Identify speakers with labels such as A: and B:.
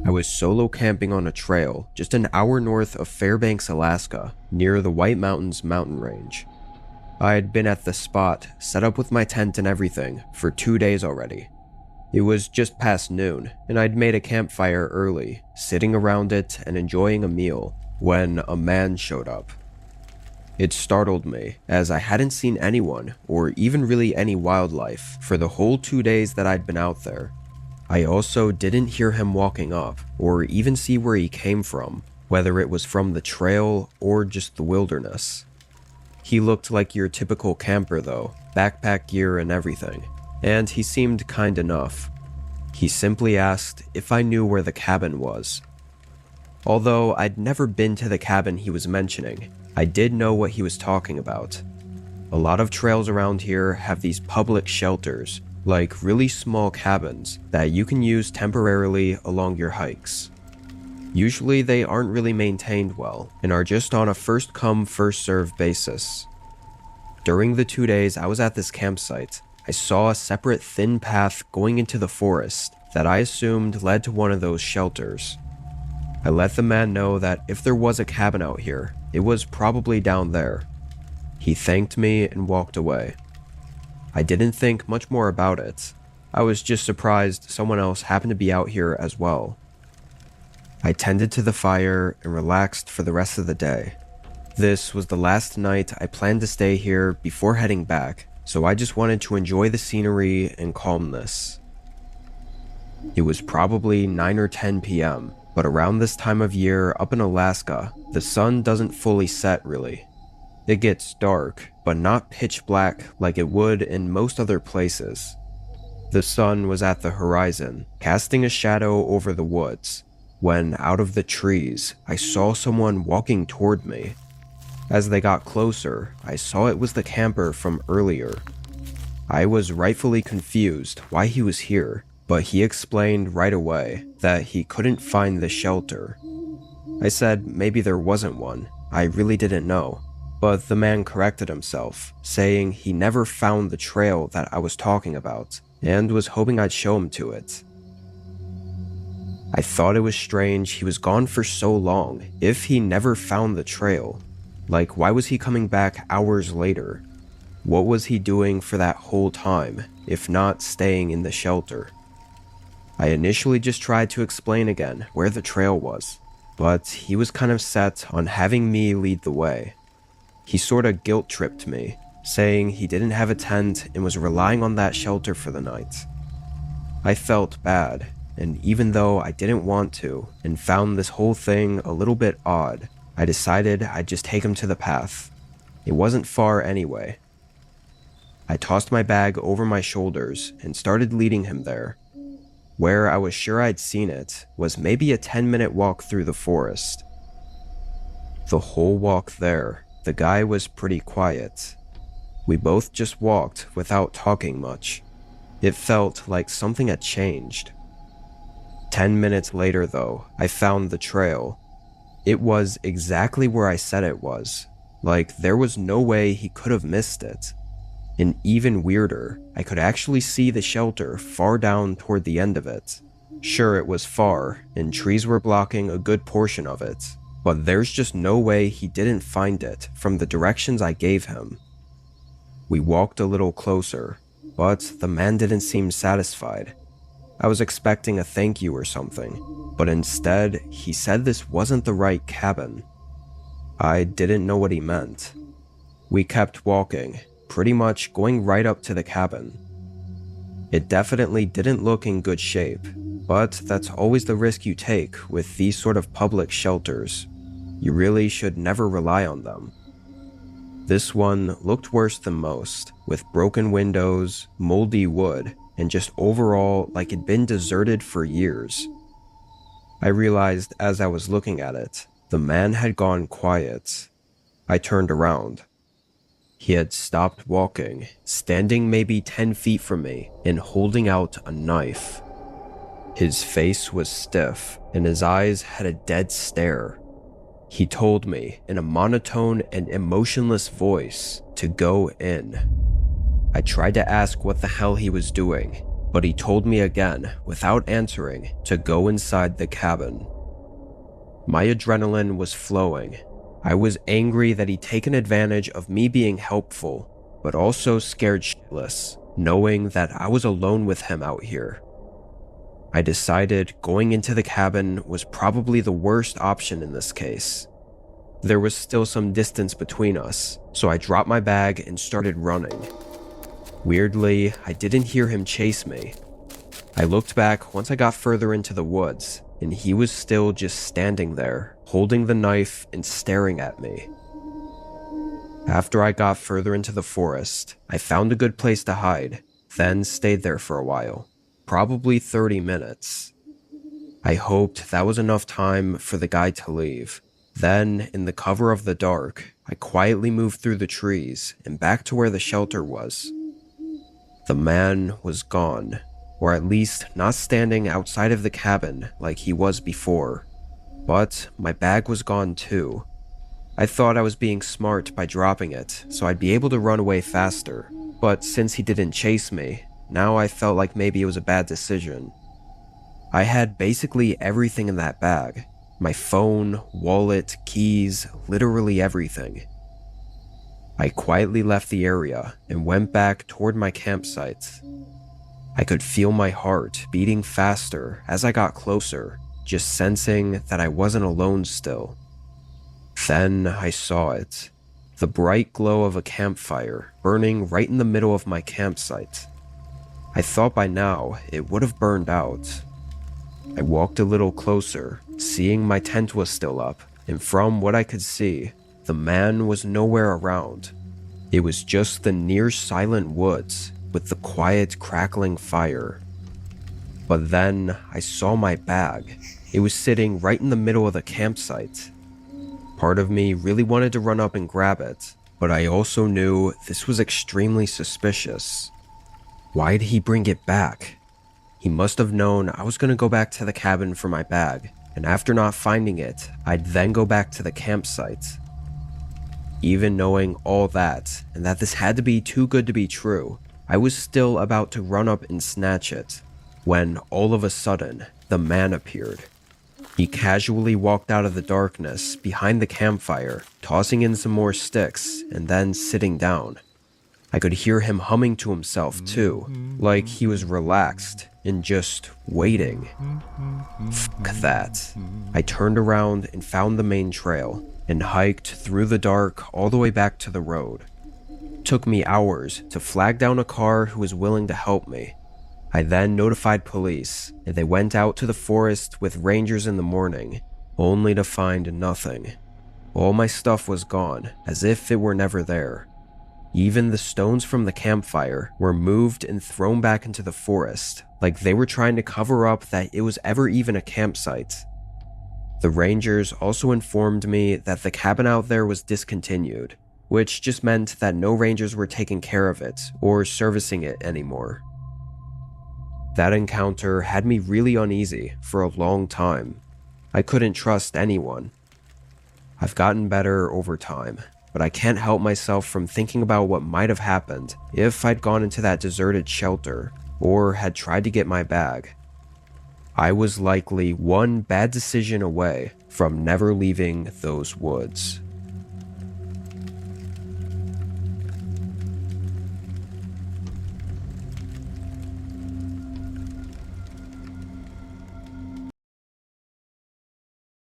A: I was solo camping on a trail just an hour north of Fairbanks, Alaska, near the White Mountains mountain range. I had been at the spot, set up with my tent and everything, for 2 days already. It was just past noon, and I'd made a campfire early, sitting around it and enjoying a meal, when a man showed up. It startled me, as I hadn't seen anyone, or even really any wildlife, for the whole 2 days that I'd been out there. I also didn't hear him walking up, or even see where he came from, whether it was from the trail or just the wilderness. He looked like your typical camper though, backpack gear and everything, and he seemed kind enough. He simply asked if I knew where the cabin was. Although I'd never been to the cabin he was mentioning, I did know what he was talking about. A lot of trails around here have these public shelters, like really small cabins that you can use temporarily along your hikes. Usually they aren't really maintained well and are just on a first come first served basis. During the 2 days I was at this campsite, I saw a separate thin path going into the forest that I assumed led to one of those shelters. I let the man know that if there was a cabin out here, it was probably down there. He thanked me and walked away. I didn't think much more about it. I was just surprised someone else happened to be out here as well. I tended to the fire and relaxed for the rest of the day. This was the last night I planned to stay here before heading back, so I just wanted to enjoy the scenery and calmness. It was probably 9 or 10 p.m., but around this time of year up in Alaska, the sun doesn't fully set really. It gets dark, but not pitch black like it would in most other places. The sun was at the horizon, casting a shadow over the woods, when out of the trees, I saw someone walking toward me. As they got closer, I saw it was the camper from earlier. I was rightfully confused why he was here, but he explained right away that he couldn't find the shelter. I said maybe there wasn't one, I really didn't know, but the man corrected himself, saying he never found the trail that I was talking about, and was hoping I'd show him to it. I thought it was strange he was gone for so long if he never found the trail. Like, why was he coming back hours later? What was he doing for that whole time, if not staying in the shelter? I initially just tried to explain again where the trail was, but he was kind of set on having me lead the way. He sorta guilt-tripped me, saying he didn't have a tent and was relying on that shelter for the night. I felt bad, and even though I didn't want to and found this whole thing a little bit odd, I decided I'd just take him to the path. It wasn't far anyway. I tossed my bag over my shoulders and started leading him there. Where I was sure I'd seen it was maybe a 10-minute walk through the forest. The whole walk there, the guy was pretty quiet. We both just walked without talking much. It felt like something had changed. 10 minutes later though, I found the trail. It was exactly where I said it was. Like there was no way he could have missed it. And even weirder, I could actually see the shelter far down toward the end of it. Sure, it was far, and trees were blocking a good portion of it, but there's just no way he didn't find it from the directions I gave him. We walked a little closer, but the man didn't seem satisfied. I was expecting a thank you or something, but instead, he said this wasn't the right cabin. I didn't know what he meant. We kept walking, pretty much going right up to the cabin. It definitely didn't look in good shape, but that's always the risk you take with these sort of public shelters. You really should never rely on them. This one looked worse than most, with broken windows, moldy wood, and just overall like it'd been deserted for years. I realized as I was looking at it, the man had gone quiet. I turned around. He had stopped walking, standing maybe 10 feet from me and holding out a knife. His face was stiff and his eyes had a dead stare. He told me in a monotone and emotionless voice to go in. I tried to ask what the hell he was doing, but he told me again, without answering, to go inside the cabin. My adrenaline was flowing. I was angry that he'd taken advantage of me being helpful, but also scared shitless, knowing that I was alone with him out here. I decided going into the cabin was probably the worst option in this case. There was still some distance between us, so I dropped my bag and started running. Weirdly, I didn't hear him chase me. I looked back once I got further into the woods, and he was still just standing there, holding the knife and staring at me. After I got further into the forest, I found a good place to hide, then stayed there for a while, probably 30 minutes. I hoped that was enough time for the guy to leave. Then, in the cover of the dark, I quietly moved through the trees and back to where the shelter was. The man was gone, or at least not standing outside of the cabin like he was before. But my bag was gone too. I thought I was being smart by dropping it, so I'd be able to run away faster. But since he didn't chase me, now I felt like maybe it was a bad decision. I had basically everything in that bag. My phone, wallet, keys, literally everything. I quietly left the area and went back toward my campsite. I could feel my heart beating faster as I got closer, just sensing that I wasn't alone still. Then I saw it. The bright glow of a campfire burning right in the middle of my campsite. I thought by now it would have burned out. I walked a little closer, seeing my tent was still up, and from what I could see, the man was nowhere around. It was just the near silent woods with the quiet crackling fire. But then I saw my bag. It was sitting right in the middle of the campsite. Part of me really wanted to run up and grab it, but I also knew this was extremely suspicious. Why'd he bring it back? He must have known I was going to go back to the cabin for my bag, and after not finding it, I'd then go back to the campsite. Even knowing all that, and that this had to be too good to be true, I was still about to run up and snatch it, when all of a sudden, the man appeared. He casually walked out of the darkness behind the campfire, tossing in some more sticks, and then sitting down. I could hear him humming to himself too, like he was relaxed and just waiting. Fuck that. I turned around and found the main trail, and hiked through the dark all the way back to the road. It took me hours to flag down a car who was willing to help me. I then notified police, and they went out to the forest with rangers in the morning, only to find nothing. All my stuff was gone, as if it were never there. Even the stones from the campfire were moved and thrown back into the forest, like they were trying to cover up that it was ever even a campsite. The rangers also informed me that the cabin out there was discontinued, which just meant that no rangers were taking care of it or servicing it anymore. That encounter had me really uneasy for a long time. I couldn't trust anyone. I've gotten better over time, but I can't help myself from thinking about what might have happened if I'd gone into that deserted shelter or had tried to get my bag. I was likely one bad decision away from never leaving those woods.